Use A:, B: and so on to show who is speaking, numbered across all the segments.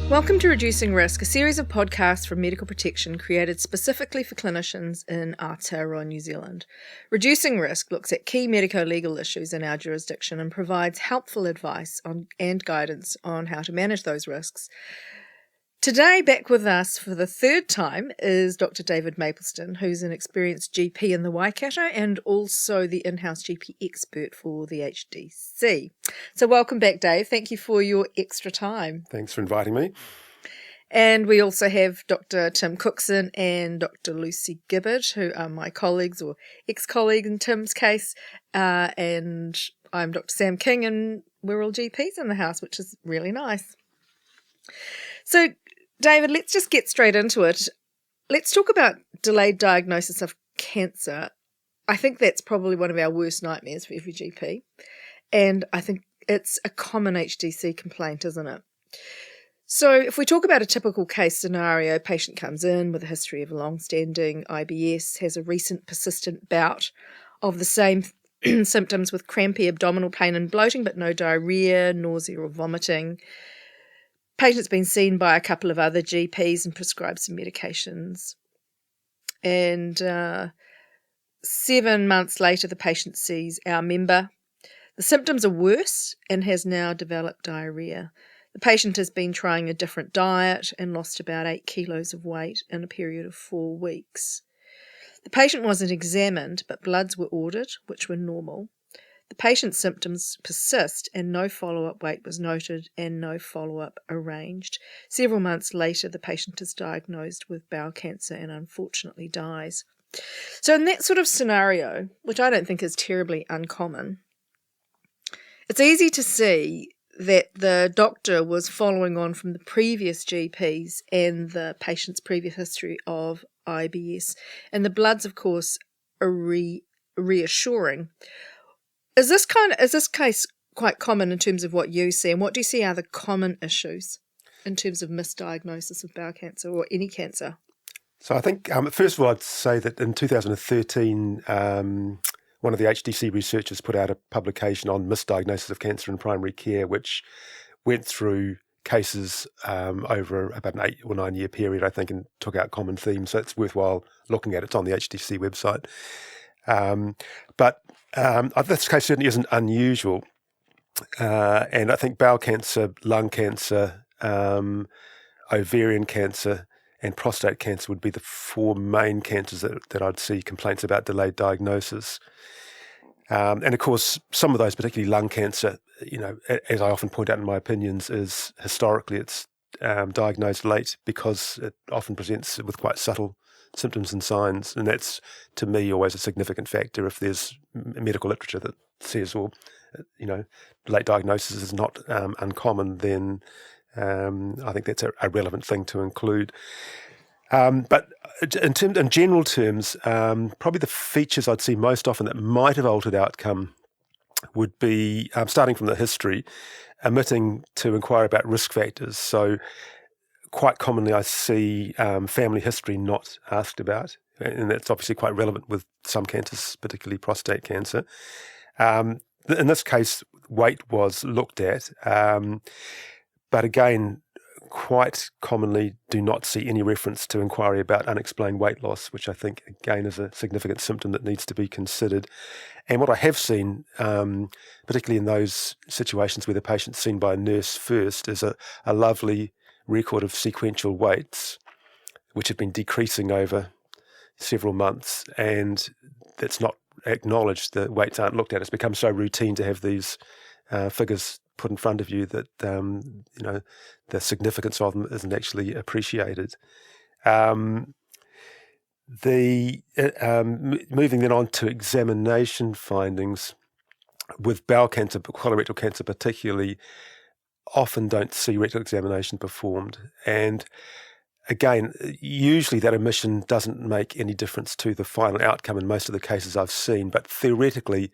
A: Welcome to Reducing Risk, a series of podcasts from Medical Protection created specifically for clinicians in Aotearoa, New Zealand. Reducing Risk looks at key medico-legal issues in our jurisdiction and provides helpful advice and guidance on how to manage those risks. Today, back with us for the third time is Dr David Maplesden, who's an experienced GP in the Waikato and also the in-house GP expert for the HDC. So welcome back, Dave. Thank you for your extra time.
B: Thanks for inviting me.
A: And we also have Dr Tim Cookson and Dr Lucy Gibbard, who are my colleagues or ex-colleague in Tim's case. And I'm Dr Sam King, and we're all GPs in the house, which is really nice. So, David, let's just get straight into it. Let's talk about delayed diagnosis of cancer. I think that's probably one of our worst nightmares for every GP. And I think it's a common HDC complaint, isn't it? So if we talk about a typical case scenario, patient comes in with a history of long-standing IBS, has a recent persistent bout of the same symptoms with crampy abdominal pain and bloating, but no diarrhea, nausea or vomiting. Patient's been seen by a couple of other GPs and prescribed some medications. And 7 months later, the patient sees our member. The symptoms are worse and has now developed diarrhea. The patient has been trying a different diet and lost about 8 kilos of weight in a period of 4 weeks. The patient wasn't examined, but bloods were ordered, which were normal. The patient's symptoms persist and no follow-up weight was noted and no follow-up arranged. Several months later, the patient is diagnosed with bowel cancer and unfortunately dies. So in that sort of scenario, which I don't think is terribly uncommon, it's easy to see that the doctor was following on from the previous GPs and the patient's previous history of IBS. And the bloods, of course, are reassuring. Is this case quite common in terms of what you see, and what do you see are the common issues in terms of misdiagnosis of bowel cancer or any cancer?
B: So I think, first of all, I'd say that in 2013, one of the HDC researchers put out a publication on misdiagnosis of cancer in primary care, which went through cases over about an 8 or 9 year period, I think, and took out common themes. So it's worthwhile looking at. It's on the HDC website. But this case certainly isn't unusual. And I think bowel cancer, lung cancer, ovarian cancer, and prostate cancer would be the 4 main cancers that I'd see complaints about delayed diagnosis. And of course, some of those, particularly lung cancer, as I often point out in my opinions, is historically it's diagnosed late because it often presents with quite subtle symptoms and signs, and that's, to me, always a significant factor. If there's medical literature that says, late diagnosis is not uncommon, then I think that's a relevant thing to include. But in general terms, probably the features I'd see most often that might have altered outcome would be, starting from the history, omitting to inquire about risk factors. So quite commonly I see family history not asked about, and that's obviously quite relevant with some cancers, particularly prostate cancer. In this case, weight was looked at, but again, quite commonly do not see any reference to inquiry about unexplained weight loss, which I think, again, is a significant symptom that needs to be considered. And what I have seen, particularly in those situations where the patient's seen by a nurse first, is a lovely record of sequential weights, which have been decreasing over several months, and that's not acknowledged. The weights aren't looked at. It's become so routine to have these figures put in front of you that the significance of them isn't actually appreciated. Moving then on to examination findings, with bowel cancer, but colorectal cancer particularly, often don't see rectal examination performed. And again, usually that omission doesn't make any difference to the final outcome in most of the cases I've seen, but theoretically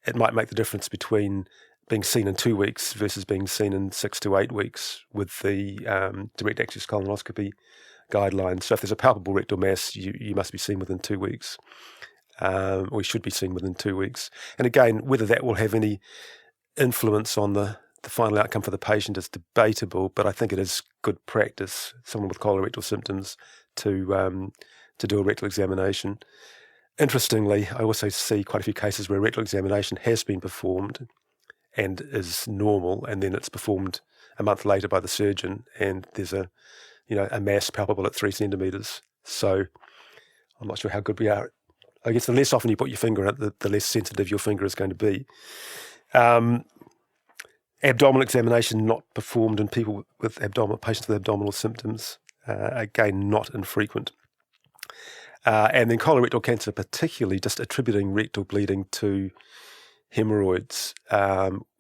B: it might make the difference between being seen in 2 weeks versus being seen in 6 to 8 weeks with the direct access colonoscopy guidelines. So if there's a palpable rectal mass, you must be seen within 2 weeks, or you should be seen within 2 weeks. And again, whether that will have any influence on the the final outcome for the patient is debatable, but I think it is good practice, someone with colorectal symptoms, to do a rectal examination. Interestingly, I also see quite a few cases where rectal examination has been performed and is normal, and then it's performed a month later by the surgeon, and there's a mass palpable at 3 centimetres. So I'm not sure how good we are. I guess the less often you put your finger in it, the less sensitive your finger is going to be. Abdominal examination not performed in people with patients with abdominal symptoms, again, not infrequent. And then colorectal cancer, particularly just attributing rectal bleeding to hemorrhoids,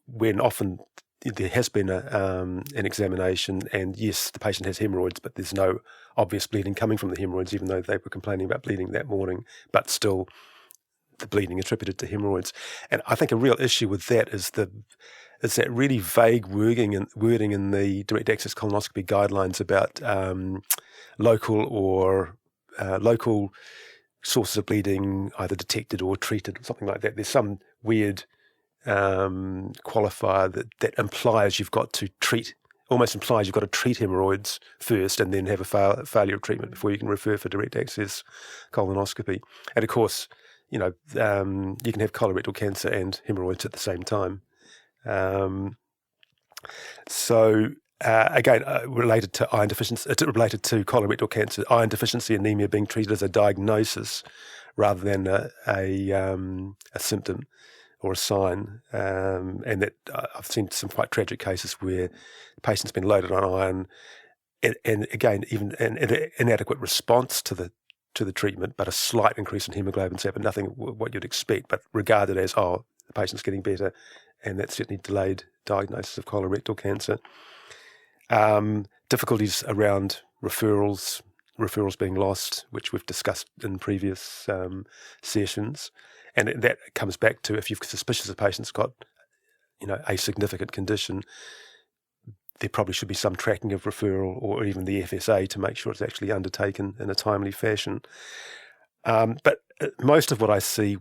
B: when often there has been an examination, and yes, the patient has hemorrhoids, but there's no obvious bleeding coming from the hemorrhoids, even though they were complaining about bleeding that morning, but still the bleeding attributed to hemorrhoids. And I think a real issue with that is that really vague wording in the direct access colonoscopy guidelines about local sources of bleeding, either detected or treated, or something like that. There's some weird qualifier that implies you've got to treat, almost implies you've got to treat hemorrhoids first and then have a failure of treatment before you can refer for direct access colonoscopy. And of course, you can have colorectal cancer and hemorrhoids at the same time. Again, related to iron deficiency, related to colorectal cancer, iron deficiency anemia being treated as a diagnosis rather than a symptom or a sign, and that I've seen some quite tragic cases where the patient's been loaded on iron, and again, even an inadequate response to the treatment, but a slight increase in hemoglobin, but nothing what you'd expect, but regarded as, the patient's getting better, and that's certainly delayed diagnosis of colorectal cancer. Difficulties around referrals being lost, which we've discussed in previous sessions. And that comes back to, if you're suspicious a patient's got, a significant condition, there probably should be some tracking of referral or even the FSA to make sure it's actually undertaken in a timely fashion. But most of what I see,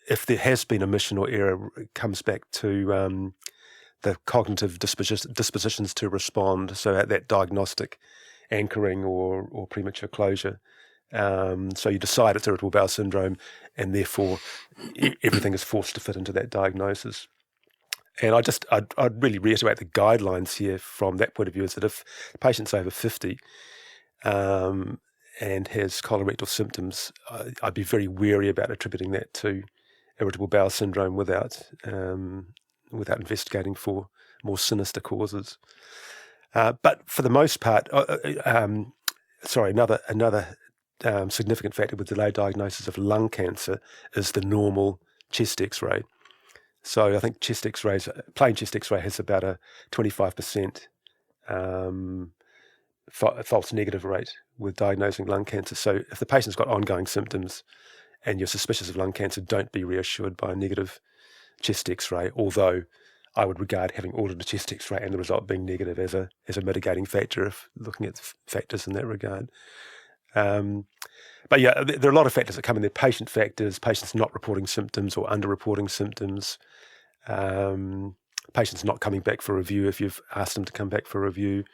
B: if there has been omission or error, it comes back to the cognitive dispositions to respond, so that diagnostic anchoring or premature closure. So you decide it's irritable bowel syndrome, and therefore everything is forced to fit into that diagnosis. And I'd really reiterate the guidelines here from that point of view, is that if the patient's over 50 and has colorectal symptoms, I'd be very wary about attributing that to irritable bowel syndrome without investigating for more sinister causes. But for the most part, another significant factor with delayed diagnosis of lung cancer is the normal chest X-ray. So I think plain chest X-ray has about a 25% false negative rate with diagnosing lung cancer. So if the patient's got ongoing symptoms and you're suspicious of lung cancer, don't be reassured by a negative chest X-ray, although I would regard having ordered a chest X-ray and the result being negative as a mitigating factor if looking at factors in that regard. But yeah, there are a lot of factors that come in there. Patient factors, patients not reporting symptoms or under-reporting symptoms, patients not coming back for review if you've asked them to come back for review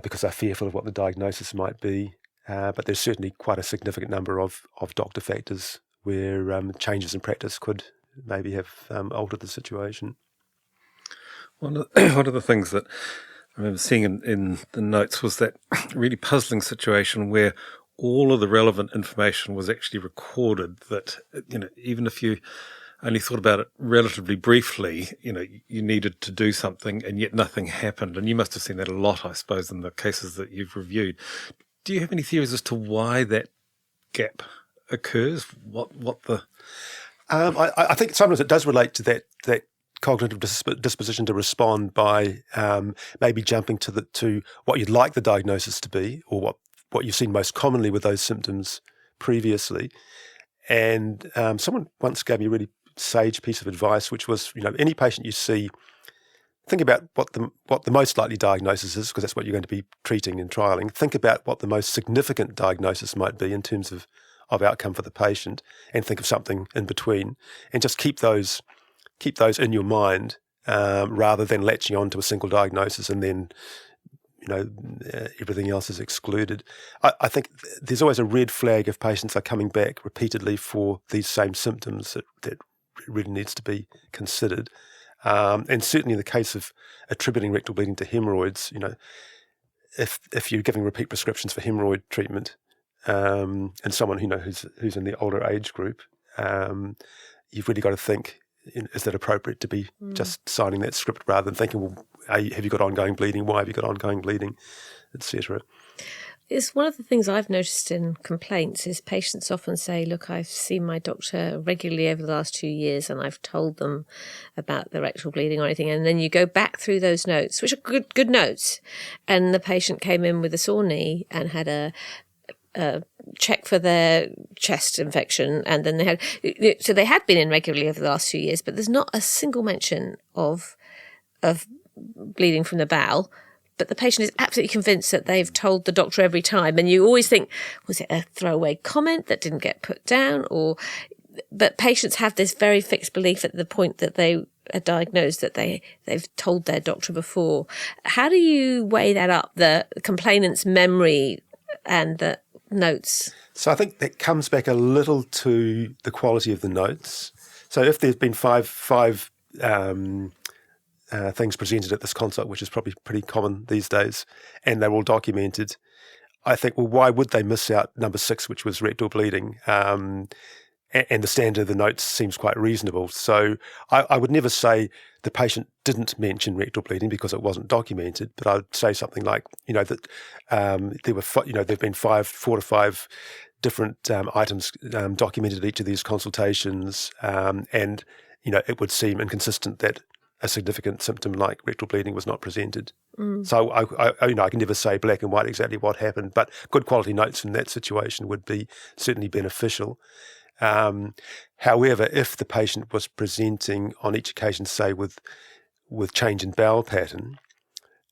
B: because they're fearful of what the diagnosis might be. But there's certainly quite a significant number of doctor factors where changes in practice could maybe have altered the situation.
C: One of the things that I remember seeing in the notes was that really puzzling situation where all of the relevant information was actually recorded, that, even if you only thought about it relatively briefly, you needed to do something and yet nothing happened. And you must have seen that a lot, I suppose, in the cases that you've reviewed. Do you have any theories as to why that gap occurs?
B: I think sometimes it does relate to that cognitive disposition to respond by maybe jumping to what you'd like the diagnosis to be, or what you've seen most commonly with those symptoms previously. And someone once gave me a really sage piece of advice, which was, any patient you see, think about what the most likely diagnosis is, because that's what you're going to be treating and trialling. Think about what the most significant diagnosis might be in terms of outcome for the patient, and think of something in between, and just keep those in your mind rather than latching on to a single diagnosis and then everything else is excluded. I think there's always a red flag if patients are coming back repeatedly for these same symptoms that really needs to be considered. And certainly in the case of attributing rectal bleeding to hemorrhoids, if you're giving repeat prescriptions for hemorrhoid treatment, and someone who's in the older age group, you've really got to think, is that appropriate to be just signing that script rather than thinking, well, have you got ongoing bleeding? Why have you got ongoing bleeding, etc.?
D: It's one of the things I've noticed in complaints is patients often say, look, I've seen my doctor regularly over the last 2 years and I've told them about the rectal bleeding or anything. And then you go back through those notes, which are good notes. And the patient came in with a sore knee and had a check for their chest infection, and then they had been in regularly over the last few years, but there's not a single mention of bleeding from the bowel. But the patient is absolutely convinced that they've told the doctor every time, and you always think, was it a throwaway comment that didn't get put down? But patients have this very fixed belief at the point that they are diagnosed that they've told their doctor before. How do you weigh that up, the complainant's memory and the notes?
B: So I think that comes back a little to the quality of the notes. So if there's been five things presented at this consult, which is probably pretty common these days, and they're all documented, I think, well, why would they miss out number 6, which was rectal bleeding? And the standard of the notes seems quite reasonable. So I would never say the patient didn't mention rectal bleeding because it wasn't documented, but I would say something like, that there've been 4 to 5 different items documented at each of these consultations, and it would seem inconsistent that a significant symptom like rectal bleeding was not presented. So I can never say black and white exactly what happened, but good quality notes in that situation would be certainly beneficial. However, if the patient was presenting on each occasion, say with change in bowel pattern,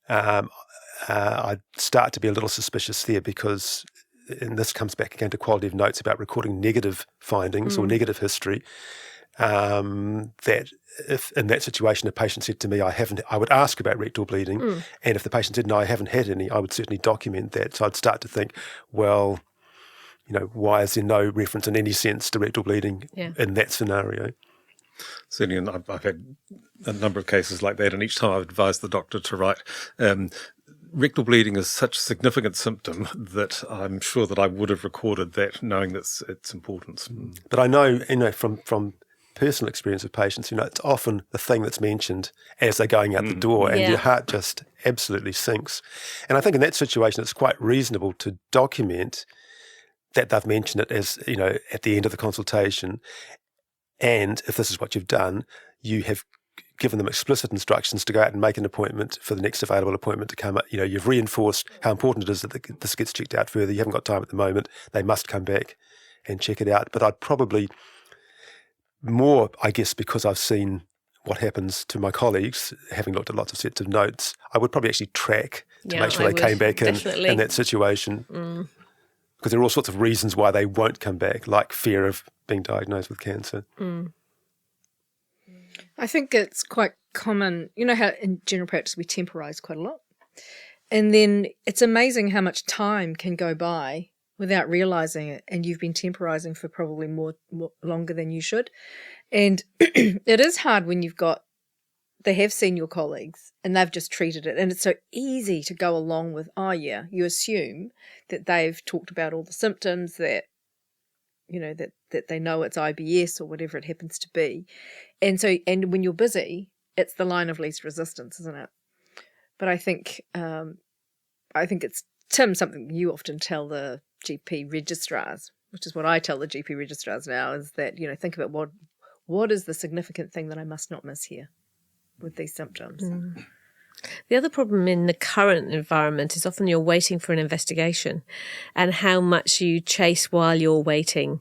B: I'd start to be a little suspicious there, because, and this comes back again to quality of notes about recording negative findings or negative history, that if in that situation a patient said to me, I would ask about rectal bleeding, and if the patient said, no, I haven't had any, I would certainly document that. So I'd start to think, well, why is there no reference in any sense to rectal bleeding in that scenario?
C: Certainly, and I've had a number of cases like that, and each time I've advised the doctor to write, rectal bleeding is such a significant symptom that I'm sure that I would have recorded that, knowing that its importance.
B: But I know, from personal experience of patients, it's often the thing that's mentioned as they're going out the door, and your heart just absolutely sinks. And I think in that situation, it's quite reasonable to document that they've mentioned it as, at the end of the consultation. And if this is what you've done, you have given them explicit instructions to go out and make an appointment for the next available appointment to come up. You've reinforced how important it is that this gets checked out further. You haven't got time at the moment. They must come back and check it out. But I'd probably more, I guess, because I've seen what happens to my colleagues, having looked at lots of sets of notes, I would probably actually track to make sure they came back in that situation. Because there are all sorts of reasons why they won't come back, like fear of being diagnosed with cancer.
A: I think it's quite common, how in general practice we temporise quite a lot. And then it's amazing how much time can go by without realising it, and you've been temporising for probably more longer than you should. And it is hard when they have seen your colleagues and they've just treated it. And it's so easy to go along with, you assume that they've talked about all the symptoms, that, that they know it's IBS or whatever it happens to be. And when you're busy, it's the line of least resistance, isn't it? But I think it's, Tim, something you often tell the GP registrars, which is what I tell the GP registrars now, is that, think about what is the significant thing that I must not miss here with these symptoms.
D: The other problem in the current environment is often you're waiting for an investigation, and how much you chase while you're waiting.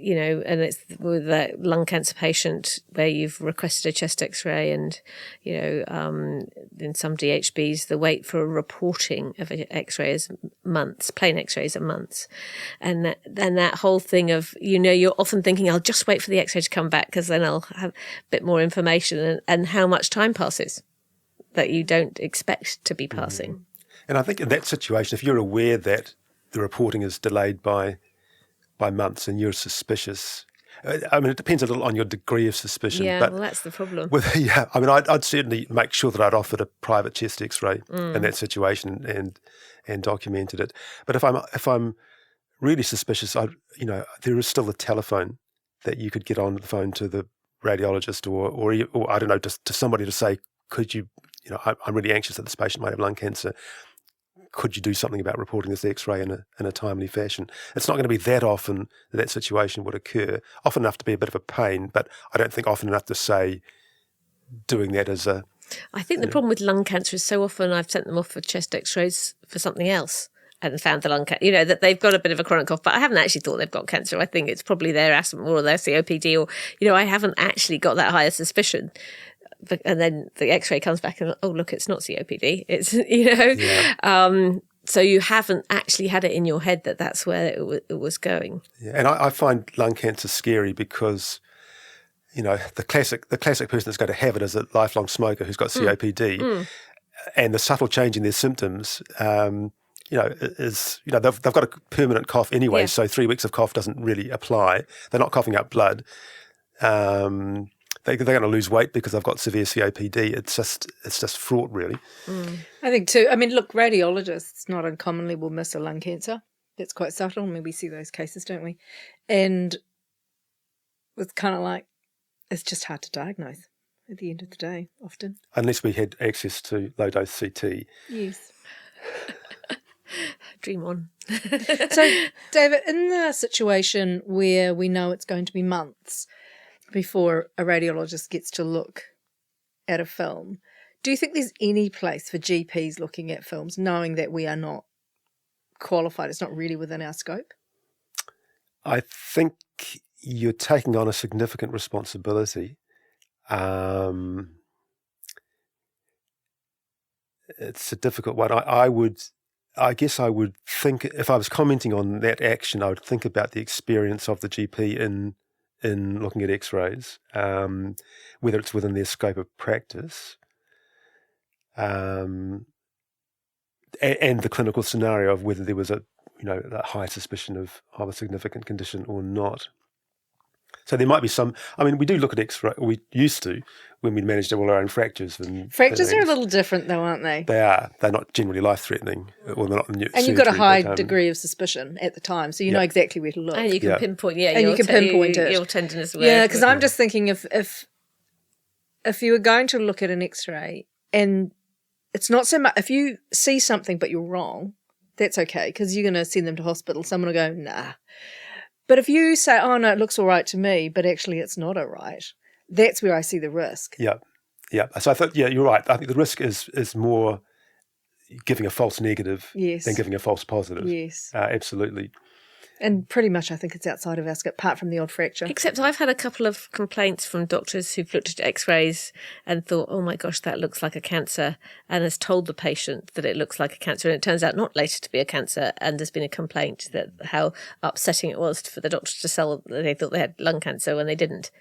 D: and it's with a lung cancer patient where you've requested a chest X-ray, and in some DHBs the wait for a reporting of an X-ray is months. Plain X-rays are months, and that whole thing of you're often thinking, I'll just wait for the X-ray to come back because then I'll have a bit more information, and how much time passes that you don't expect to be passing.
B: And I think in that situation, if you're aware that the reporting is delayed by months and you're suspicious, I mean, it depends a little on your degree of suspicion.
D: Yeah,
B: but
D: well, that's the problem.
B: I mean, I'd certainly make sure that I'd offered a private chest X-ray in that situation and documented it. But if I'm really suspicious, there is still a telephone that you could get on the phone to the radiologist or I don't know, just to somebody to say, could you, I'm really anxious that this patient might have lung cancer. Could you do something about reporting this X-ray in a timely fashion? It's not going to be that often that situation would occur. Often enough to be a bit of a pain, but I don't think often enough to say doing that as a...
D: I think the problem with lung cancer is so often I've sent them off for chest X-rays for something else and found the lung cancer, that they've got a bit of a chronic cough, but I haven't actually thought they've got cancer. I think it's probably their asthma or their COPD, or, I haven't actually got that higher suspicion. And then the X-ray comes back and, oh, look, it's not COPD. It's,
B: Yeah.
D: So you haven't actually had it in your head that that's where it was going.
B: Yeah. And I find lung cancer scary because, the classic person that's going to have it is a lifelong smoker who's got COPD, and the subtle change in their symptoms, is, they've got a permanent cough anyway, so 3 weeks of cough doesn't really apply. They're not coughing up blood. They're going to lose weight because they've got severe COPD. It's just fraught, really.
A: I think too. I mean, look, radiologists not uncommonly will miss a lung cancer. That's quite subtle. I mean, we see those cases, don't we? And it's kind of like, it's just hard to diagnose at the end of the day, often.
B: Unless we had access to low-dose CT.
A: Yes.
D: Dream on.
A: So, David, in the situation where we know it's going to be months before a radiologist gets to look at a film, do you think there's any place for GPs looking at films, knowing that we are not qualified, it's not really within our scope?
B: I think you're taking on a significant responsibility. It's a difficult one. I guess I would think, if I was commenting on that action, I would think about the experience of the GP in looking at X-rays, whether it's within their scope of practice, and the clinical scenario of whether there was a high suspicion of a significant condition or not. So there might be some. I mean, we do look at X-ray. We used to when we managed all our own fractures.
A: Fractures are a little different, though, aren't they?
B: They are. They're not generally life-threatening, or they're not.
A: And you've got a high degree of suspicion at the time, so you know exactly where to look.
D: And you can pinpoint.
A: And you can pinpoint it.
D: Your tenderness.
A: Yeah, because I'm just thinking if you were going to look at an X-ray and it's not so much if you see something but you're wrong, that's okay because you're going to send them to hospital. Someone will go, nah. But if you say, oh, no, it looks all right to me, but actually it's not all right, that's where I see the risk.
B: Yeah. So I thought, you're right. I think the risk is more giving a false negative than giving a false positive.
A: Yes.
B: Absolutely.
A: And pretty much I think it's outside of our scope, apart from the odd fracture.
D: Except I've had a couple of complaints from doctors who've looked at X-rays and thought, oh my gosh, that looks like a cancer, and has told the patient that it looks like a cancer, and it turns out not later to be a cancer, and there's been a complaint that how upsetting it was for the doctor to sell that they thought they had lung cancer when they didn't.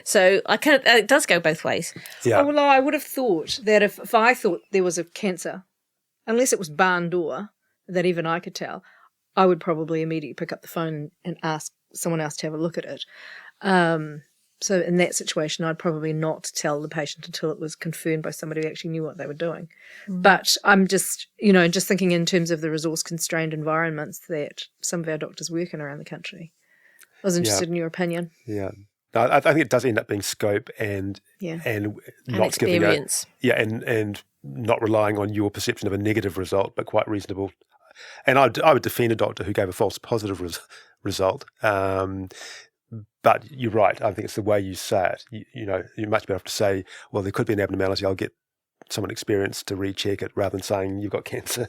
D: So it does go both ways.
B: Yeah.
A: Oh, well, I would have thought that if I thought there was a cancer, unless it was barn door, that even I could tell, I would probably immediately pick up the phone and ask someone else to have a look at it. So in that situation, I'd probably not tell the patient until it was confirmed by somebody who actually knew what they were doing. But I'm just, just thinking in terms of the resource-constrained environments that some of our doctors work in around the country. I was interested in your opinion.
B: Yeah. No, I think it does end up being scope and not
D: experience.
B: And not relying on your perception of a negative result, but quite reasonable. And I would defend a doctor who gave a false positive result. But you're right. I think it's the way you say it. You're much better off to say, well, there could be an abnormality. I'll get someone experienced to recheck it rather than saying you've got cancer.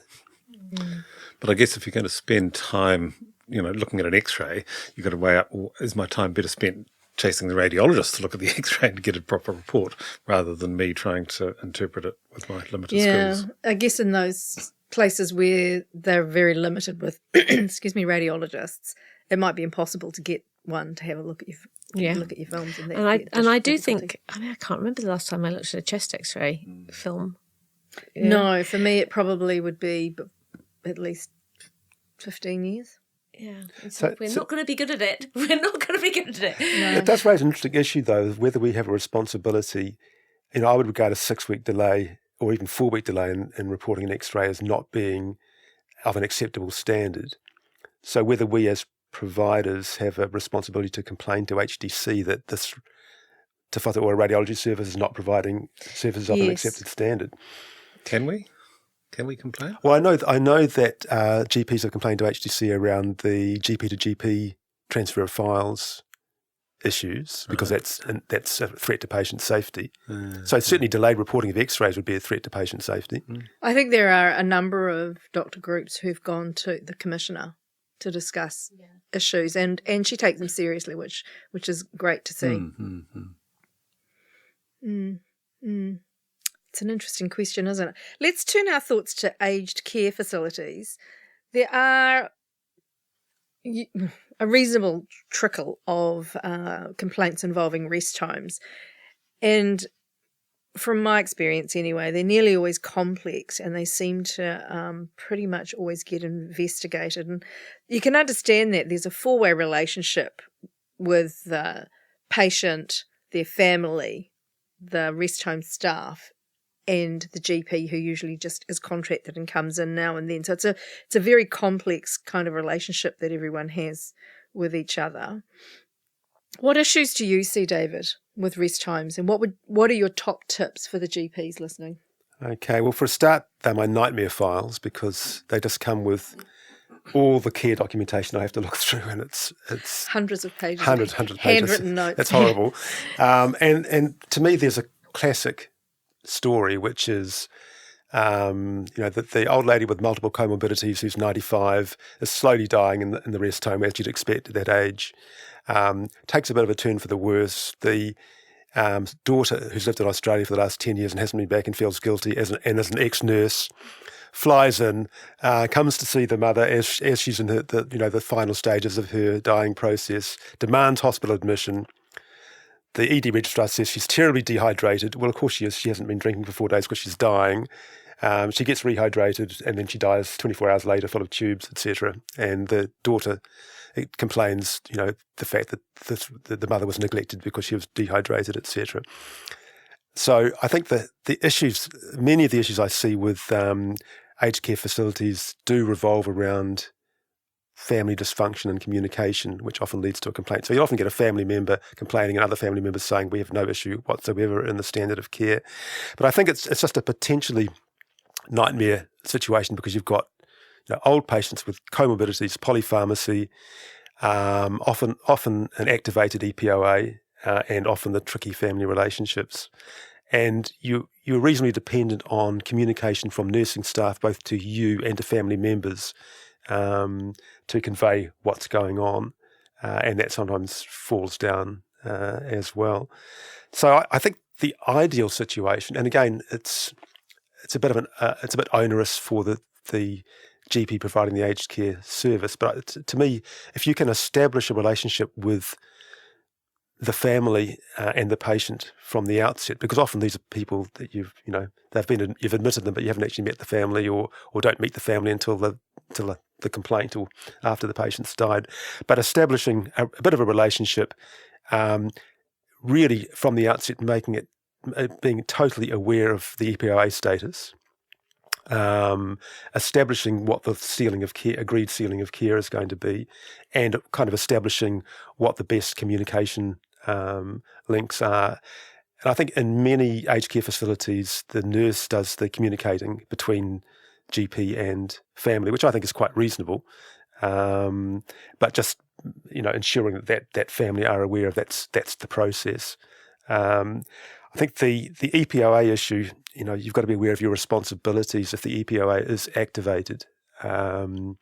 C: But I guess if you're going to spend time, looking at an X-ray, you've got to weigh up, well, is my time better spent chasing the radiologist to look at the X-ray and get a proper report rather than me trying to interpret it with my limited skills?
A: I guess in those places where they're very limited with, radiologists, it might be impossible to get one to have a look at your films.
D: And I do think, I can't remember the last time I looked at a chest X-ray film. Yeah.
A: No, for me it probably would be at least 15 years.
D: Yeah, so we're not going to be good at it. We're not going to be good at it.
A: No.
B: It does raise an interesting issue, though, whether we have a responsibility. I would regard a 6-week delay or even 4-week delay in reporting an X-ray as not being of an acceptable standard. So whether we as providers have a responsibility to complain to HDC that this Te Whatu Ora radiology service is not providing services of an accepted standard.
C: Can we? Can we complain?
B: Well, I know that GPs have complained to HDC around the GP to GP transfer of files issues because that's a threat to patient safety. So certainly delayed reporting of X-rays would be a threat to patient safety.
A: I think there are a number of doctor groups who've gone to the commissioner to discuss issues, and she takes them seriously, which is great to see. It's an interesting question, isn't it? Let's turn our thoughts to aged care facilities. There are a reasonable trickle of complaints involving rest homes. And from my experience anyway, they're nearly always complex and they seem to pretty much always get investigated. And you can understand that there's a 4-way relationship with the patient, their family, the rest home staff, and the GP, who usually just is contracted and comes in now and then. So it's a very complex kind of relationship that everyone has with each other. What issues do you see, David, with rest homes, and what are your top tips for the GPs listening?
B: Okay, well, for a start, they're my nightmare files because they just come with all the care documentation I have to look through, and it's
A: hundreds of pages,
B: hundreds of pages,
A: handwritten notes.
B: That's horrible. And to me, there's a classic story, which is, the old lady with multiple comorbidities who's 95 is slowly dying in the rest home, as you'd expect at that age. Takes a bit of a turn for the worse. The daughter, who's lived in Australia for the last 10 years and hasn't been back and feels guilty, and is an ex-nurse, flies in, comes to see the mother as she's in the final stages of her dying process, demands hospital admission. The ED registrar says she's terribly dehydrated. Well, of course she is. She hasn't been drinking for 4 days because she's dying. She gets rehydrated and then she dies 24 hours later, full of tubes, etc. And the daughter complains, the fact that the mother was neglected because she was dehydrated, etc. So I think that many of the issues I see with aged care facilities do revolve around family dysfunction and communication, which often leads to a complaint. So you often get a family member complaining and other family members saying we have no issue whatsoever in the standard of care. But I think it's just a potentially nightmare situation because you've got old patients with comorbidities, polypharmacy, often an activated EPOA, and often the tricky family relationships. And you're reasonably dependent on communication from nursing staff, both to you and to family members, to convey what's going on, and that sometimes falls down as well. So I think the ideal situation, and again, it's a bit onerous for the GP providing the aged care service, but to me, if you can establish a relationship with the family and the patient from the outset, because often these are people that you've admitted them, but you haven't actually met the family, or don't meet the family until the complaint or after the patient's died. But establishing a bit of a relationship, really from the outset, making it being totally aware of the EPOA status, establishing what the agreed ceiling of care is going to be, and kind of establishing what the best communication links are. And I think in many aged care facilities, the nurse does the communicating between GP and family, which I think is quite reasonable. But just ensuring that family are aware of that's the process. I think the EPOA issue, you've got to be aware of your responsibilities if the EPOA is activated. We've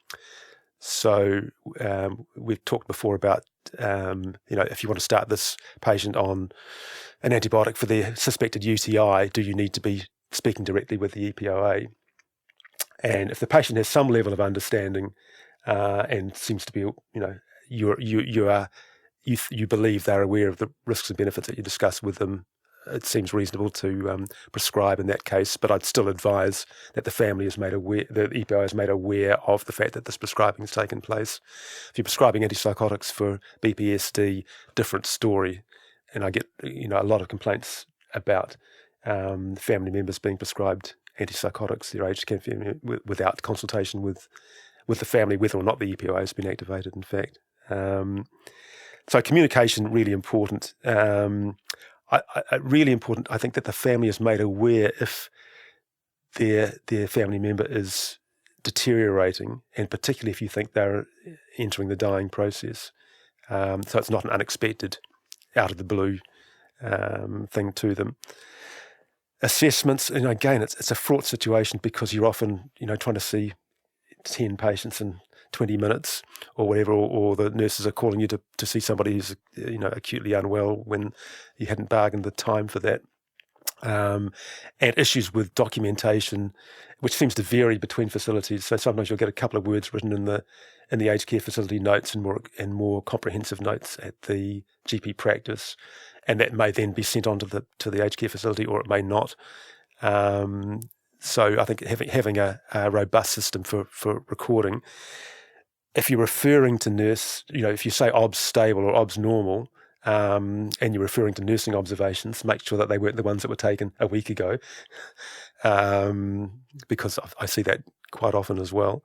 B: talked before about, if you want to start this patient on an antibiotic for their suspected UTI, do you need to be speaking directly with the EPOA? And if the patient has some level of understanding and seems to be, you believe they're aware of the risks and benefits that you discuss with them, it seems reasonable to prescribe in that case. But I'd still advise that the family is made aware, the EPO is made aware of the fact that this prescribing has taken place. If you're prescribing antipsychotics for BPSD, different story. And I get a lot of complaints about family members being prescribed antipsychotics, their aged care family, without consultation with the family, whether or not the EPO has been activated, in fact. So communication, really important. Really important, I think, that the family is made aware if their family member is deteriorating, and particularly if you think they're entering the dying process. So it's not an unexpected, out of the blue thing to them. Assessments, again, it's a fraught situation because you're often, trying to see 10 patients in 20 minutes or whatever, or the nurses are calling you to see somebody who's, acutely unwell when you hadn't bargained the time for that. And issues with documentation, which seems to vary between facilities. So sometimes you'll get a couple of words written in the aged care facility notes and more comprehensive notes at the GP practice, and that may then be sent on to the aged care facility, or it may not. So I think having a robust system for recording. If you're referring to nurse, if you say OBS stable or OBS normal, and you're referring to nursing observations, make sure that they weren't the ones that were taken a week ago, because I see that quite often as well.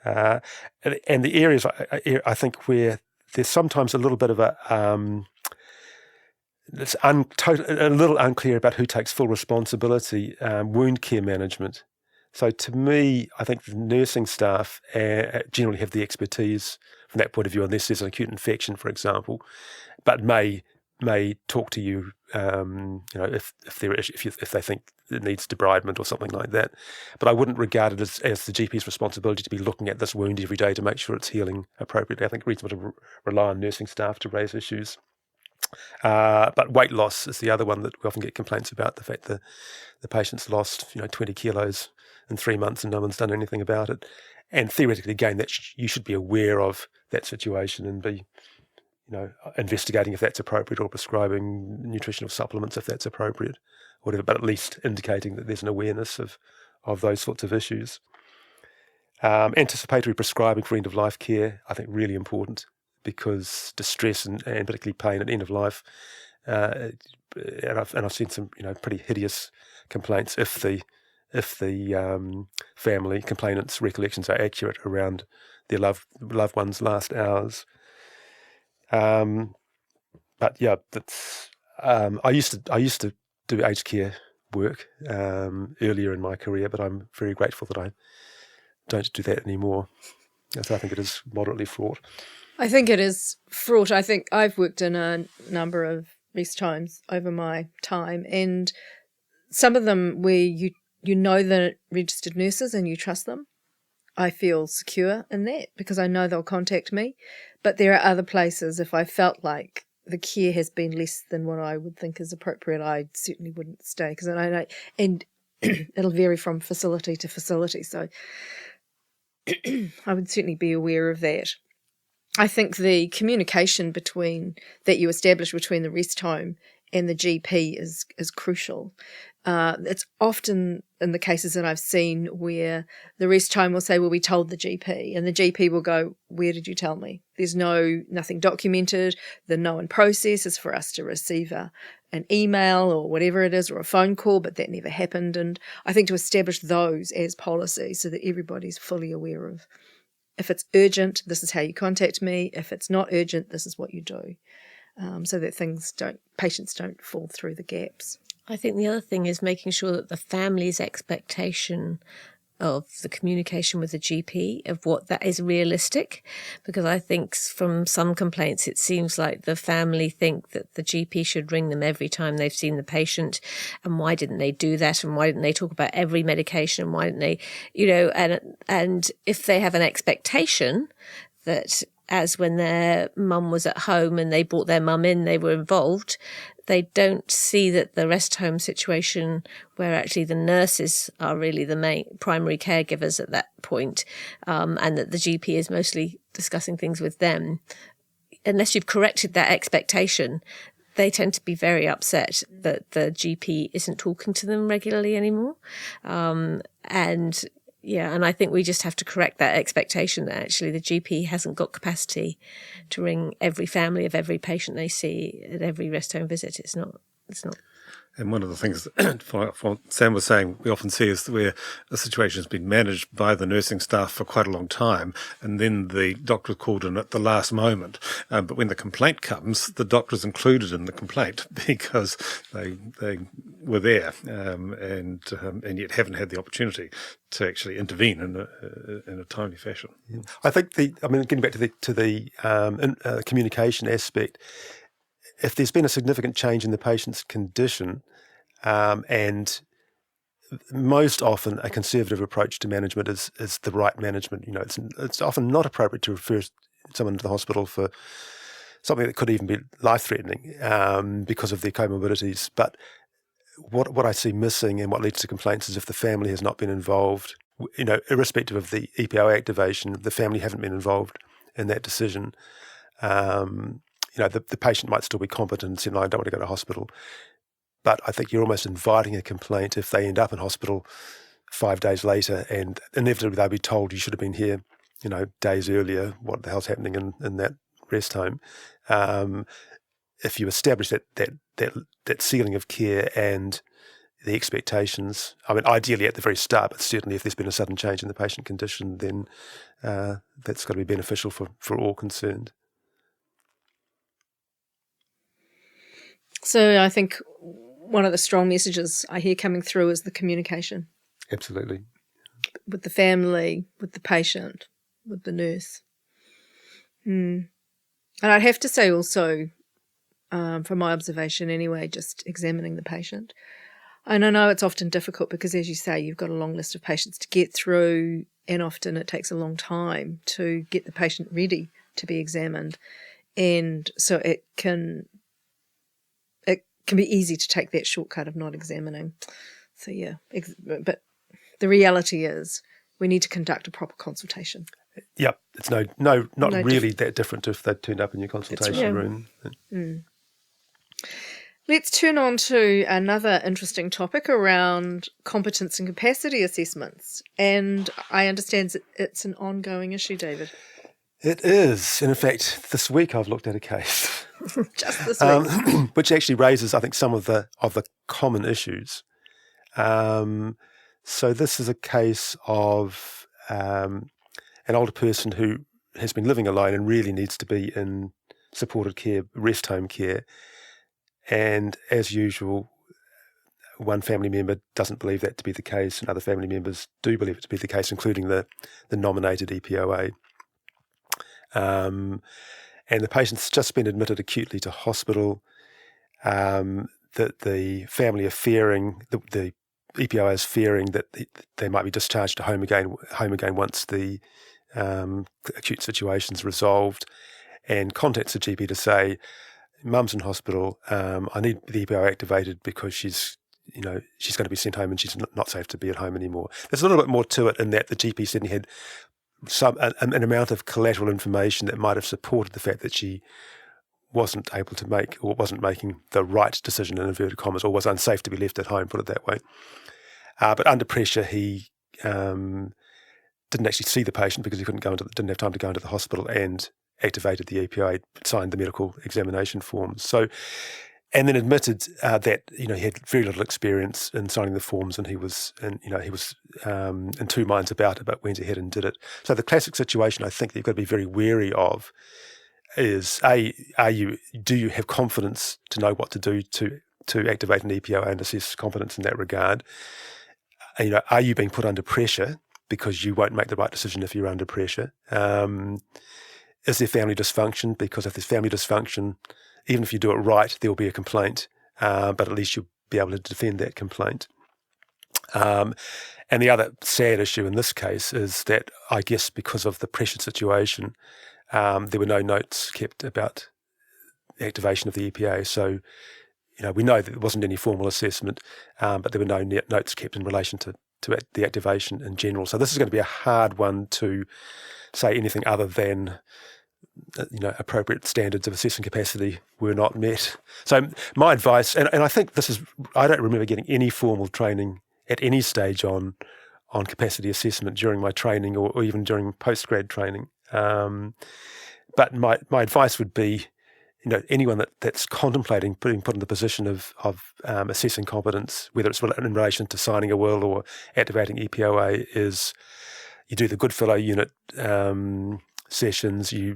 B: And the areas I think where there's sometimes a little bit of it's a little unclear about who takes full responsibility, wound care management. So to me, I think the nursing staff generally have the expertise from that point of view, unless there's an acute infection, for example, but may talk to you, if they think it needs debridement or something like that. But I wouldn't regard it as the GP's responsibility to be looking at this wound every day to make sure it's healing appropriately. I think it's reasonable to rely on nursing staff to raise issues. But weight loss is the other one that we often get complaints about, the fact that the patient's lost 20 kilos in 3 months and no one's done anything about it. And theoretically, again, that you should be aware of that situation and be investigating if that's appropriate, or prescribing nutritional supplements if that's appropriate, or whatever, but at least indicating that there's an awareness of those sorts of issues. Anticipatory prescribing for end-of-life care, I think, really important, because distress and particularly pain at end of life, and I've seen some pretty hideous complaints if the family complainants' recollections are accurate around their loved one's last hours. But yeah, that's I used to do aged care work earlier in my career, but I'm very grateful that I don't do that anymore. So I think it is moderately fraught.
A: I think it is fraught. I think I've worked in a number of rest homes over my time, and some of them where you know the registered nurses and you trust them. I feel secure in that because I know they'll contact me. But there are other places, if I felt like the care has been less than what I would think is appropriate, I certainly wouldn't stay, because I know, and it'll vary from facility to facility. So I would certainly be aware of that. I think the communication that you establish between the rest home and the GP is crucial. It's often in the cases that I've seen where the rest home will say, well, we told the GP, and the GP will go, where did you tell me? There's nothing documented. The known process is for us to receive an email or whatever it is, or a phone call, but that never happened. And I think to establish those as policies so that everybody's fully aware of, if it's urgent, this is how you contact me. If it's not urgent, this is what you do. So that patients don't fall through the gaps.
D: I think the other thing is making sure that the family's expectation of the communication with the GP, of what that is realistic, because I think from some complaints it seems like the family think that the GP should ring them every time they've seen the patient, and why didn't they do that, and why didn't they talk about every medication, and why didn't they, and if they have an expectation that, as when their mum was at home and they brought their mum in, they were involved, they don't see that the rest home situation, where actually the nurses are really the main primary caregivers at that point, and that the GP is mostly discussing things with them. Unless you've corrected that expectation, they tend to be very upset that the GP isn't talking to them regularly anymore. And I think we just have to correct that expectation that actually the GP hasn't got capacity to ring every family of every patient they see at every rest home visit. It's not.
C: And one of the things that Sam was saying we often see is where a situation has been managed by the nursing staff for quite a long time, and then the doctor is called in at the last moment. But when the complaint comes, the doctor is included in the complaint because they were there and yet haven't had the opportunity to actually intervene in a timely fashion.
B: Yeah. I think getting back to the communication aspect, if there's been a significant change in the patient's condition, and most often a conservative approach to management is the right management. It's often not appropriate to refer someone to the hospital for something that could even be life-threatening because of their comorbidities. But what I see missing and what leads to complaints is if the family has not been involved, irrespective of the EPO activation, the family haven't been involved in that decision. The patient might still be competent and say, no, I don't want to go to hospital. But I think you're almost inviting a complaint if they end up in hospital 5 days later, and inevitably they'll be told you should have been here, days earlier. What the hell's happening in that rest home? If you establish that ceiling of care and the expectations, ideally at the very start, but certainly if there's been a sudden change in the patient condition, then that's got to be beneficial for all concerned.
A: So I think one of the strong messages I hear coming through is the communication.
B: Absolutely.
A: With the family, with the patient, with the nurse. And I'd have to say also, from my observation anyway, just examining the patient. And I know it's often difficult because, as you say, you've got a long list of patients to get through, and often it takes a long time to get the patient ready to be examined. And so it can be easy to take that shortcut of not examining. So yeah, but the reality is we need to conduct a proper consultation.
B: Yep, it's not really that different if they turned up in your consultation room.
A: Let's turn on to another interesting topic around competence and capacity assessments. And I understand it's an ongoing issue, David.
B: It is. And in fact, this week I've looked at a case.
A: Just this week.
B: Which actually raises, I think, some of the common issues. So this is a case of an older person who has been living alone and really needs to be in supported care, rest home care. And as usual, one family member doesn't believe that to be the case, and other family members do believe it to be the case, including the nominated EPOA. And the patient's just been admitted acutely to hospital. That the family are fearing, the EPOA is fearing that they might be discharged to home again once the acute situation's resolved, and contacts the GP to say, Mum's in hospital. I need the EPO activated because she's going to be sent home and she's not safe to be at home anymore. There's a little bit more to it in that the GP said he had an amount of collateral information that might have supported the fact that she wasn't able to make, or wasn't making the right decision in inverted commas, or was unsafe to be left at home, put it that way. But under pressure, he didn't actually see the patient because he didn't have time to go into the hospital, and activated the EPOA, signed the medical examination forms. So, and then admitted that he had very little experience in signing the forms, and he was in 2 minds about it, but went ahead and did it. So the classic situation I think that you've got to be very wary of is do you have confidence to know what to do to activate an EPOA and assess competence in that regard? Are you being put under pressure because you won't make the right decision if you're under pressure. Is there family dysfunction? Because if there's family dysfunction, even if you do it right, there will be a complaint, but at least you'll be able to defend that complaint. And the other sad issue in this case is that, I guess because of the pressured situation, there were no notes kept about the activation of the EPA. So, we know that there wasn't any formal assessment, but there were no notes kept in relation to the activation in general. So this is going to be a hard one to say anything other than, appropriate standards of assessing capacity were not met. So my advice, and I think I don't remember getting any formal training at any stage on capacity assessment during my training or even during postgrad training. But my advice would be, anyone that's contemplating being put in the position of assessing competence, whether it's in relation to signing a will or activating EPOA, is you do the Goodfellow unit sessions, you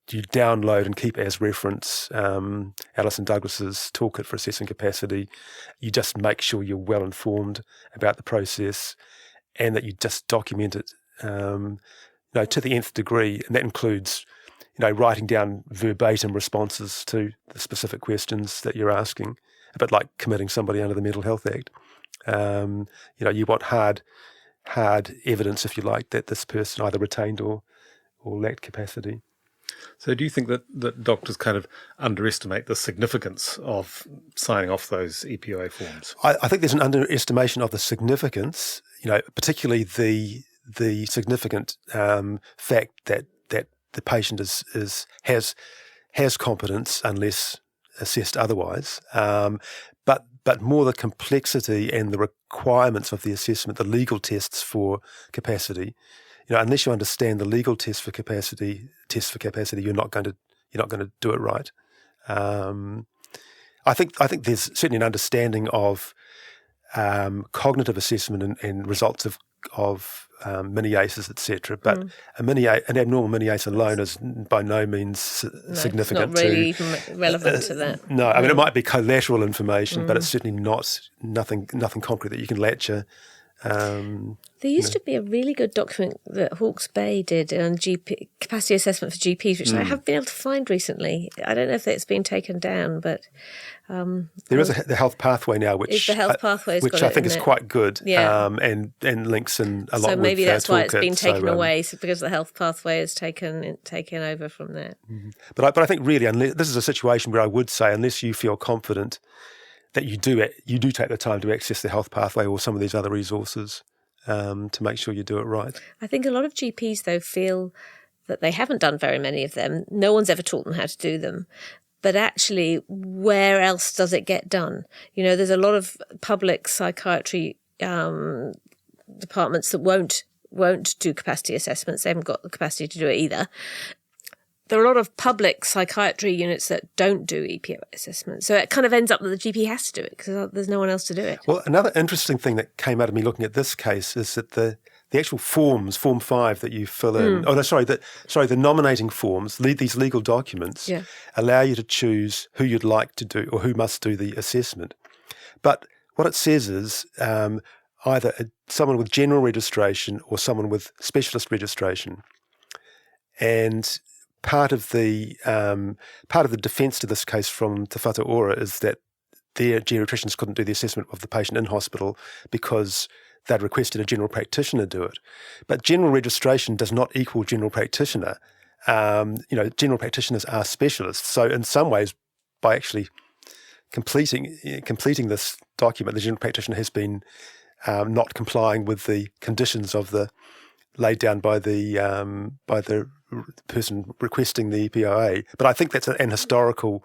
B: download and keep as reference Alison Douglas's toolkit for assessing capacity. You just make sure you're well informed about the process and that you just document it to the nth degree, and that includes writing down verbatim responses to the specific questions that you're asking, a bit like committing somebody under the Mental Health Act. You want hard evidence, if you like, that this person either retained or lacked capacity.
C: So do you think that doctors kind of underestimate the significance of signing off those EPOA forms?
B: I think there's an underestimation of the significance, particularly the significant fact that the patient has competence unless assessed otherwise, but more the complexity and the requirements of the assessment, the legal tests for capacity. Unless you understand the legal tests for capacity, you're not going to do it right. I think there's certainly an understanding of cognitive assessment and results of mini ACEs, etc. But an abnormal mini ACE alone is by no means significant.
D: It's not really even relevant to that.
B: No, I mean it might be collateral information, but it's certainly nothing concrete that you can latch
D: There used to be a really good document that Hawke's Bay did on GP capacity assessment for GPs, which I haven't been able to find recently. I don't know if it's been taken down, but
B: there is the health pathway now, which I think is quite good, and links in a lot.
D: So maybe that's why it's been taken away, because the health pathway is taken over from that.
B: But I think really, this is a situation where I would say, unless you feel confident that you do take the time to access the health pathway or some of these other resources to make sure you do it right.
D: I think a lot of GPs, though, feel that they haven't done very many of them. No one's ever taught them how to do them. But actually, where else does it get done? There's a lot of public psychiatry departments that won't do capacity assessments. They haven't got the capacity to do it either. There are a lot of public psychiatry units that don't do EPOA assessments. So it kind of ends up that the GP has to do it because there's no one else to do it.
B: Well, another interesting thing that came out of me looking at this case is that the actual forms, Form 5 that you fill in, the nominating forms, these legal documents, allow you to choose who you'd like to do or who must do the assessment. But what it says is either someone with general registration or someone with specialist registration. And part of the defence to this case from Te Whatu Ora is that their geriatricians couldn't do the assessment of the patient in hospital because they'd requested a general practitioner do it. But general registration does not equal general practitioner. General practitioners are specialists. So in some ways, by actually completing this document, the general practitioner has been not complying with the conditions of the laid down by the person requesting the EPOA. But I think that's an historical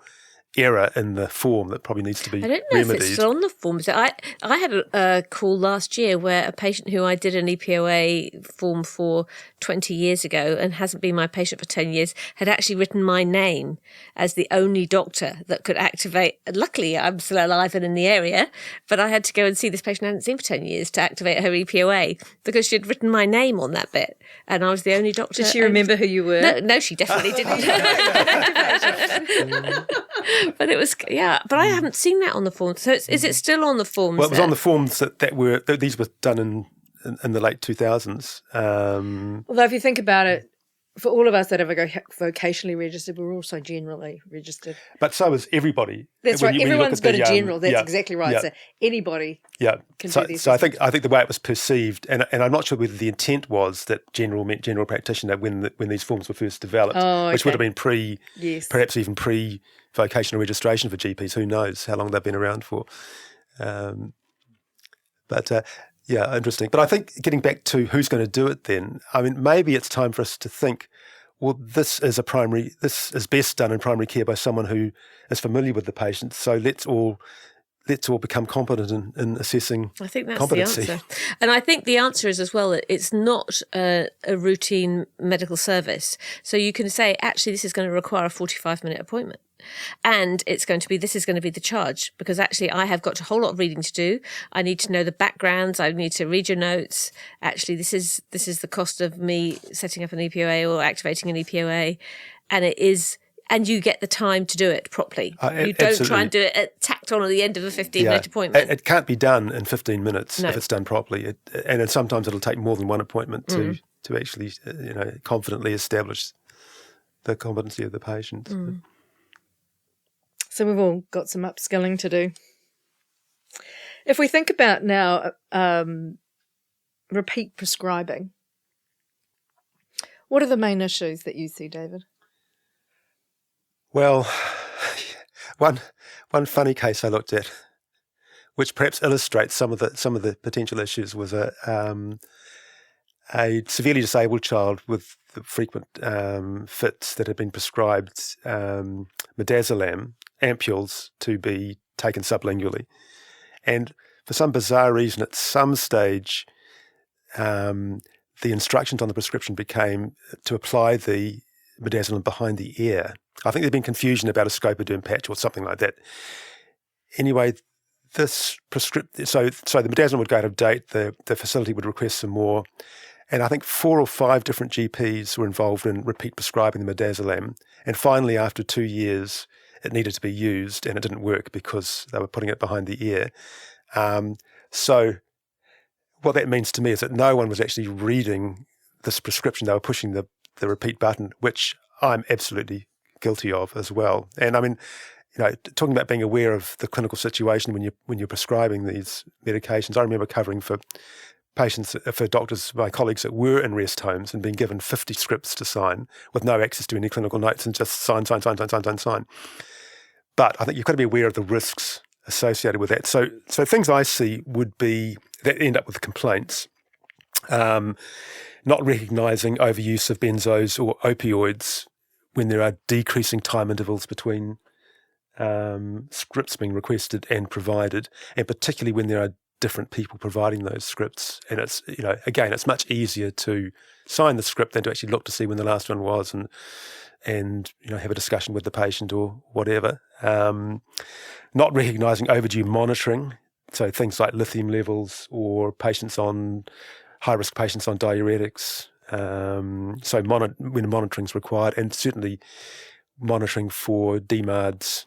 B: error in the form that probably needs to be remedied.
D: I don't know if it's still on the form. So I had a call last year where a patient who I did an EPOA form for 20 years ago and hasn't been my patient for 10 years had actually written my name as the only doctor that could activate. Luckily, I'm still alive and in the area, but I had to go and see this patient I hadn't seen for 10 years to activate her EPOA because she had written my name on that bit and I was the only doctor.
A: Did she remember who you were?
D: No, she definitely didn't. But it was, but I haven't seen that on the form. So is it still on the forms?
B: Well, it was on the forms that these were done in the late 2000s.
A: Although if you think about it, for all of us that are vocationally registered, we're also generally registered.
B: But so is everybody.
A: That's
B: When
A: right.
B: you look
A: Everyone's
B: at
A: got
B: the,
A: a general. That's
B: yeah,
A: exactly right.
B: yeah.
A: So anybody can
B: So,
A: do this.
B: so I think the way it was perceived, and I'm not sure whether the intent was that general meant general practitioner when these forms were first developed, which would have been perhaps even pre-vocational registration for GPs. Who knows how long they've been around for? Yeah, interesting. But I think getting back to who's going to do it then, I mean, maybe it's time for us to think, well, this is best done in primary care by someone who is familiar with the patient. So let's all become competent in assessing
D: I think that's
B: competency.
D: the answer. And I think the answer is as well that it's not a routine medical service. So you can say, actually, this is going to require a 45-minute appointment. And this is going to be the charge, because actually I have got a whole lot of reading to do. I need to know the backgrounds. I need to read your notes. Actually, this is the cost of me setting up an EPOA or activating an EPOA. And you get the time to do it properly. You don't try and do it tacked on at the end of a 15-minute appointment.
B: It can't be done in 15 minutes if it's done properly. And then sometimes it'll take more than one appointment to actually, confidently establish the competency of the patient.
A: So we've all got some upskilling to do. If we think about now repeat prescribing, what are the main issues that you see, David?
B: Well, one funny case I looked at, which perhaps illustrates some of the potential issues, was a severely disabled child with the frequent fits that had been prescribed midazolam ampules to be taken sublingually, and for some bizarre reason, at some stage, the instructions on the prescription became to apply the midazolam behind the ear. I think there'd been confusion about a scopoderm patch or something like that. Anyway, this so the midazolam would go out of date. The facility would request some more, and I think 4 or 5 different GPs were involved in repeat prescribing the midazolam. And finally, after 2 years, it needed to be used, and it didn't work because they were putting it behind the ear. So what that means to me is that no one was actually reading this prescription. They were pushing the repeat button, which I'm absolutely guilty of as well. And I mean, talking about being aware of the clinical situation when you're prescribing these medications, I remember covering for doctors, my colleagues that were in rest homes and being given 50 scripts to sign with no access to any clinical notes and just sign. But I think you've got to be aware of the risks associated with that. So things I see would be that end up with complaints. Not recognising overuse of benzos or opioids when there are decreasing time intervals between scripts being requested and provided, and particularly when there are different people providing those scripts. And it's, again, it's much easier to sign the script than to actually look to see when the last one was and have a discussion with the patient or whatever. Not recognising overdue monitoring, so things like lithium levels or high-risk patients on diuretics. So when monitoring is required, and certainly monitoring for DMARDs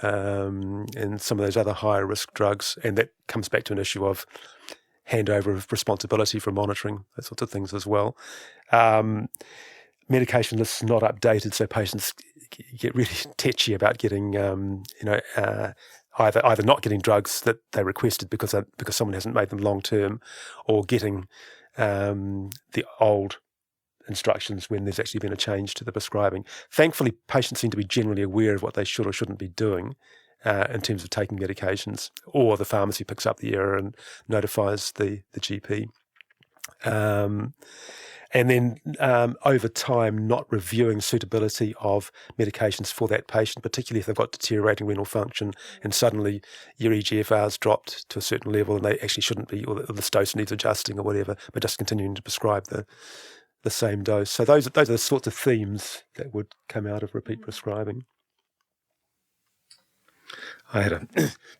B: and some of those other higher risk drugs, and that comes back to an issue of handover of responsibility for monitoring, those sorts of things as well. Medication lists not updated, so patients get really tetchy about getting, either not getting drugs that they requested because someone hasn't made them long term, or getting the old instructions when there's actually been a change to the prescribing. Thankfully, patients seem to be generally aware of what they should or shouldn't be doing in terms of taking medications, or the pharmacy picks up the error and notifies the GP. And then over time, not reviewing suitability of medications for that patient, particularly if they've got deteriorating renal function and suddenly your EGFR's dropped to a certain level and they actually shouldn't be, or the dose needs adjusting or whatever, but just continuing to prescribe the same dose. So those are the sorts of themes that would come out of repeat prescribing.
C: I had a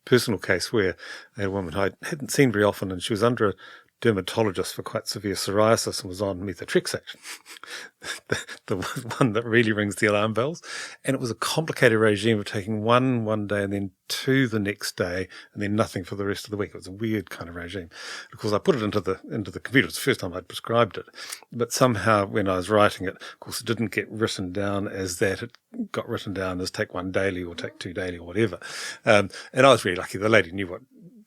C: personal case where I had a woman I hadn't seen very often, and she was under a dermatologist for quite severe psoriasis and was on methotrexate, the one that really rings the alarm bells. And it was a complicated regime of taking one day and then 2 the next day and then nothing for the rest of the week. It was a weird kind of regime. Of course, I put it into the computer. It's the first time I'd prescribed it. But somehow when I was writing it, of course, it didn't get written down as that. It got written down as take 1 daily or take 2 daily or whatever. And I was really lucky. The lady knew what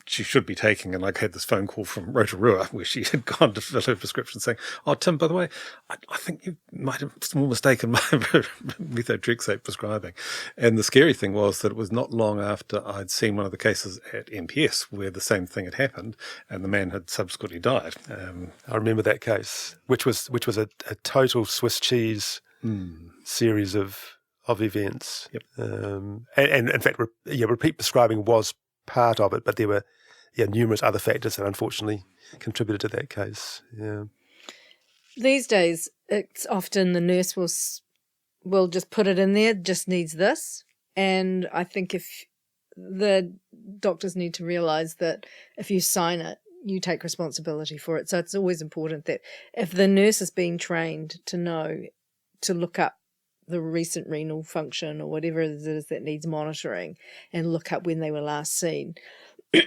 C: she should be taking, and I had this phone call from Rotorua where she had gone to fill her prescription saying, "Oh, Tim, by the way, I think you might have a small mistake in my methotrexate prescribing." And the scary thing was that it was not long after I'd seen one of the cases at MPS where the same thing had happened, and the man had subsequently died.
B: I remember that case, which was a total Swiss cheese series of events.
C: Yep.
B: And in fact, repeat prescribing was part of it, but there were numerous other factors that unfortunately contributed to that case. Yeah.
A: These days, it's often the nurse will just put it in there, just needs this. And I think if the doctors need to realise that if you sign it, you take responsibility for it. So it's always important that if the nurse is being trained to know to look up the recent renal function or whatever it is that needs monitoring and look up when they were last seen,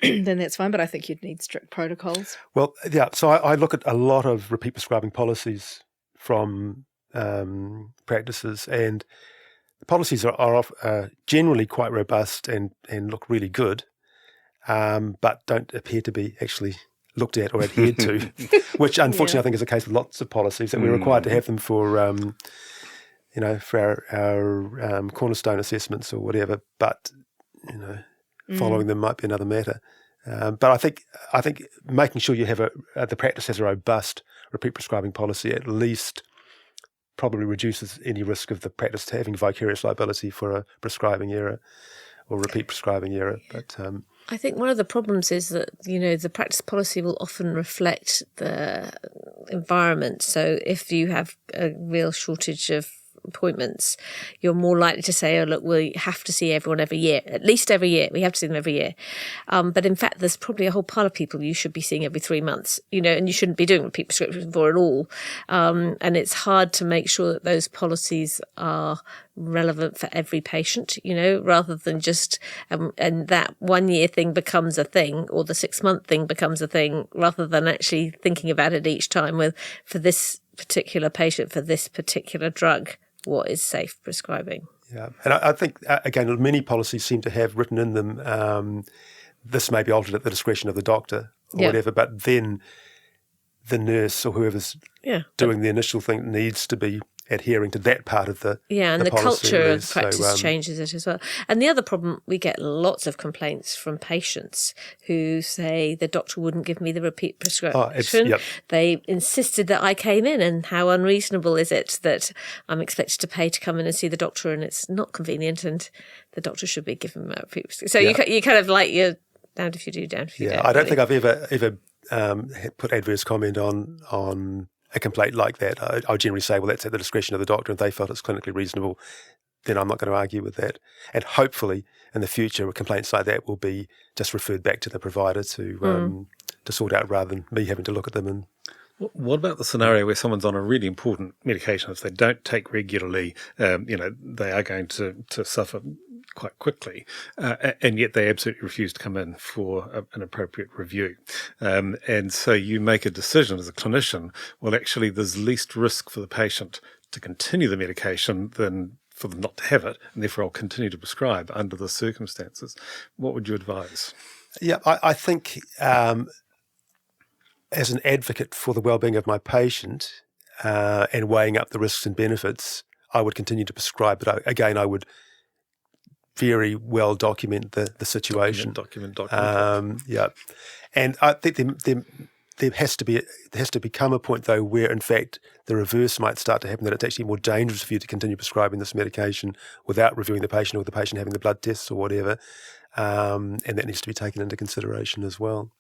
A: then that's fine. But I think you'd need strict protocols.
B: Well, yeah. So I look at a lot of repeat prescribing policies from practices, and the policies are generally quite robust and look really good, but don't appear to be actually looked at or adhered to, which unfortunately I think is the case with lots of policies that we're required to have them for for our cornerstone assessments or whatever, but following them might be another matter. But I think making sure you have the practice has a robust repeat prescribing policy at least probably reduces any risk of the practice having vicarious liability for a prescribing error or repeat prescribing error. But
D: I think one of the problems is that, the practice policy will often reflect the environment. So if you have a real shortage of appointments, you're more likely to say, "Oh, look, we have to see everyone every year, at least every year. We have to see them every year." But in fact, there's probably a whole pile of people you should be seeing every 3 months, and you shouldn't be doing repeat prescriptions for at all. And it's hard to make sure that those policies are relevant for every patient, rather than just, and that 1 year thing becomes a thing, or the 6 month thing becomes a thing, rather than actually thinking about it each time for this particular patient, for this particular drug, what is safe prescribing.
B: Yeah, and I think, again, many policies seem to have written in them, this may be altered at the discretion of the doctor or whatever, but then the nurse or whoever's doing the initial thing needs to be adhering to that part of the
D: and the
B: policy
D: culture of practice changes it as well. And the other problem, we get lots of complaints from patients who say the doctor wouldn't give me the repeat prescription. They insisted that I came in, and how unreasonable is it that I'm expected to pay to come in and see the doctor, and it's not convenient, and the doctor should be giving me a repeat prescription. So you kind of like, you're damned if you do, damned if you don't.
B: I don't think I've ever put adverse comment on a complaint like that. I would generally say, well, that's at the discretion of the doctor, and if they felt it's clinically reasonable, then I'm not going to argue with that. And hopefully in the future, complaints like that will be just referred back to the provider to sort out, rather than me having to look at them. And
C: what about the scenario where someone's on a really important medication? If they don't take regularly, they are going to suffer quite quickly, and yet they absolutely refuse to come in for an appropriate review. And so you make a decision as a clinician, well, actually, there's least risk for the patient to continue the medication than for them not to have it, and therefore I'll continue to prescribe under the circumstances. What would you advise?
B: Yeah, I think as an advocate for the well-being of my patient and weighing up the risks and benefits, I would continue to prescribe, but I would very well document the situation.
C: Document.
B: And I think there has to become a point though where in fact the reverse might start to happen, that it's actually more dangerous for you to continue prescribing this medication without reviewing the patient, or the patient having the blood tests or whatever, and that needs to be taken into consideration as well.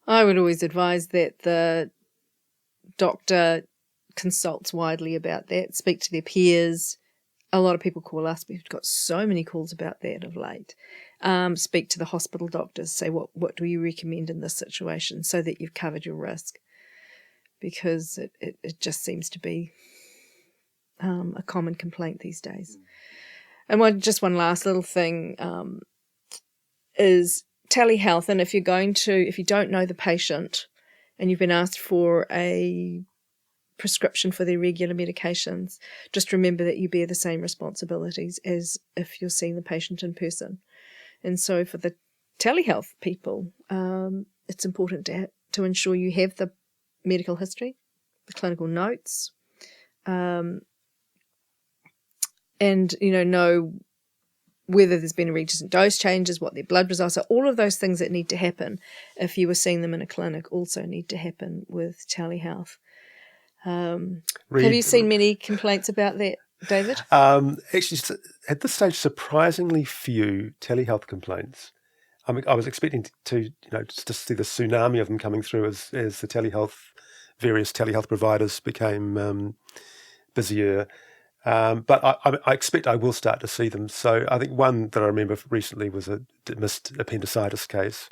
A: I would always advise that the doctor consults widely about that, speak to their peers. A lot of people call us. We've got so many calls about that of late. speak to the hospital doctors, say what do you recommend in this situation, so that you've covered your risk, because it just seems to be a common complaint these days. And one last little thing is telehealth. And if you don't know the patient and you've been asked for a prescription for their regular medications, just remember that you bear the same responsibilities as if you're seeing the patient in person. And so for the telehealth people, it's important to ensure you have the medical history, the clinical notes, and know whether there's been a recent dose changes, what their blood results are. All of those things that need to happen if you were seeing them in a clinic also need to happen with telehealth. Have you seen many complaints about that, David?
B: Actually, at this stage, surprisingly few telehealth complaints. I mean, I was expecting to just to see the tsunami of them coming through as the various telehealth providers became busier. But I expect I will start to see them. So I think one that I remember recently was a missed appendicitis case,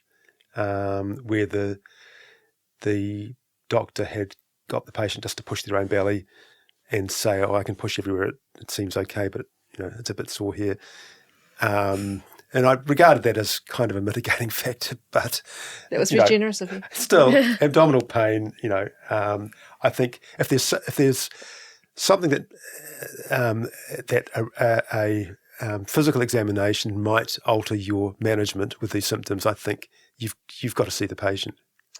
B: where the doctor had got the patient just to push their own belly and say, "Oh, I can push everywhere. It seems okay, but it's a bit sore here." And I regarded that as kind of a mitigating factor, but
A: that was very generous of you.
B: Still, abdominal pain. I think if there's something that a physical examination might alter your management with these symptoms, I think you've got to see the patient.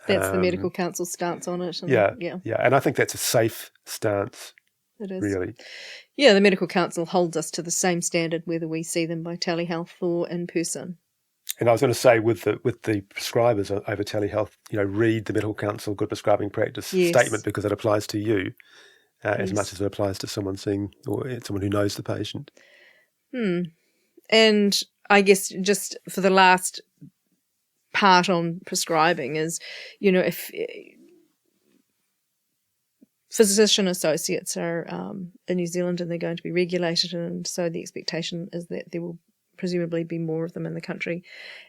A: That's the medical council's stance on it.
B: Yeah, and I think that's a safe stance.
A: It is.
B: Really.
A: Yeah, the medical council holds us to the same standard whether we see them by telehealth or in person.
B: And I was going to say with the prescribers over telehealth, read the medical council good prescribing practice statement, because it applies to you as much as it applies to someone seeing or someone who knows the patient.
A: And I guess just for the last part on prescribing is, if physician associates are in New Zealand and they're going to be regulated, and so the expectation is that there will presumably be more of them in the country,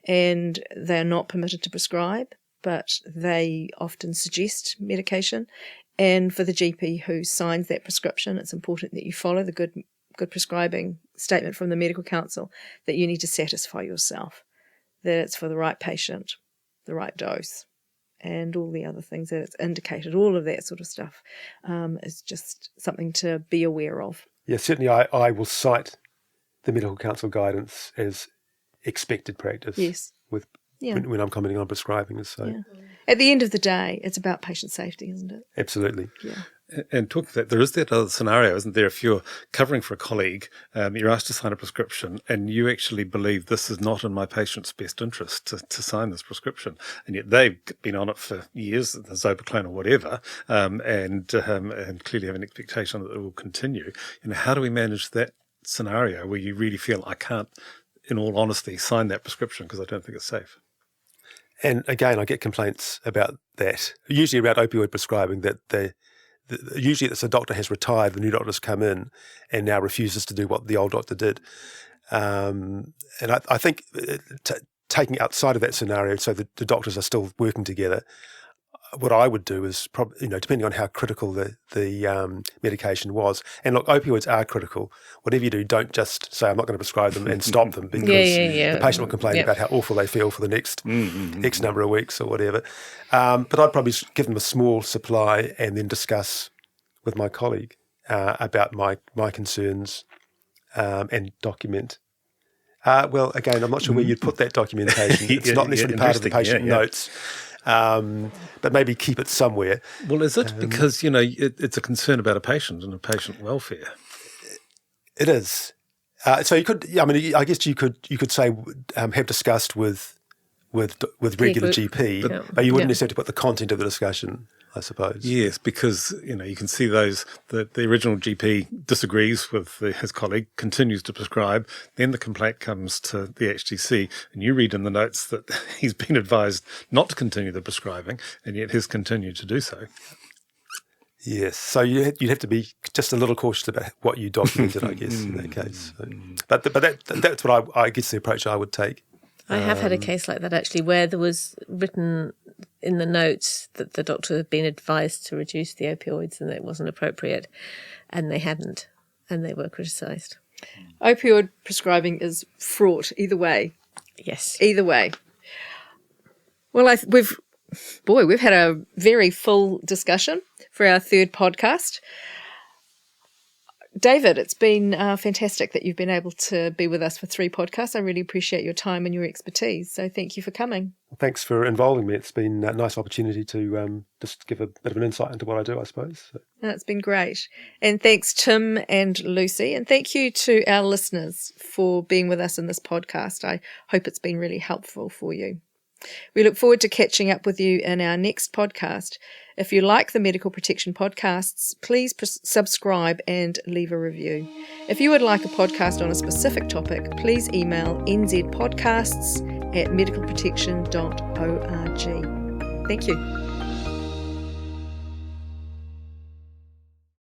A: and they're not permitted to prescribe, but they often suggest medication. And for the GP who signs that prescription, it's important that you follow the good prescribing statement from the medical council, that you need to satisfy yourself that it's for the right patient, the right dose, and all the other things that it's indicated. All of that sort of stuff is just something to be aware of.
B: Yeah, certainly I will cite the medical council guidance as expected practice.
A: Yes.
B: When I'm commenting on prescribing. So.
A: Yeah. At the end of the day, it's about patient safety, isn't it?
B: Absolutely.
A: Yeah.
C: And talking of that, there is that other scenario, isn't there? If you're covering for a colleague, you're asked to sign a prescription, and you actually believe this is not in my patient's best interest to sign this prescription, and yet they've been on it for years, the Zopiclone or whatever, and clearly have an expectation that it will continue. How do we manage that scenario where you really feel I can't, in all honesty, sign that prescription because I don't think it's safe?
B: And again, I get complaints about that, usually about opioid prescribing, that usually it's a doctor has retired, the new doctor's come in and now refuses to do what the old doctor did. And I think taking outside of that scenario, so the doctors are still working together, what I would do is probably, depending on how critical the medication was, and look, opioids are critical. Whatever you do, don't just say I'm not going to prescribe them and stop them, because the patient will complain about how awful they feel for the next X number of weeks or whatever. But I'd probably give them a small supply and then discuss with my colleague about my concerns and document. Well, again, I'm not sure where you'd put that documentation. It's not necessarily part of the patient notes. But maybe keep it somewhere.
C: Well, is it because, it's a concern about a patient and a patient welfare?
B: It is. So you could, I guess you could say have discussed with regular GP, but you wouldn't necessarily put the content of the discussion, I suppose.
C: Yes, because, you can see the original GP disagrees with his colleague, continues to prescribe, then the complaint comes to the HDC, and you read in the notes that he's been advised not to continue the prescribing, and yet has continued to do so.
B: Yes, so you'd have to be just a little cautious about what you documented, I guess, in that case. So, but that's what I guess the approach I would take.
D: I have had a case like that actually, where there was written in the notes that the doctor had been advised to reduce the opioids and that it wasn't appropriate, and they hadn't, and they were criticised.
A: Opioid prescribing is fraught either way.
D: Yes.
A: Either way. Well, we've had a very full discussion for our third podcast. David, it's been fantastic that you've been able to be with us for 3 podcasts. I really appreciate your time and your expertise. So thank you for coming.
B: Thanks for involving me. It's been a nice opportunity to just give a bit of an insight into what I do, I suppose. So.
A: It's been great. And thanks, Tim and Lucy. And thank you to our listeners for being with us in this podcast. I hope it's been really helpful for you. We look forward to catching up with you in our next podcast. If you like the Medical Protection podcasts, please subscribe and leave a review. If you would like a podcast on a specific topic, please email nzpodcasts@medicalprotection.org. Thank you.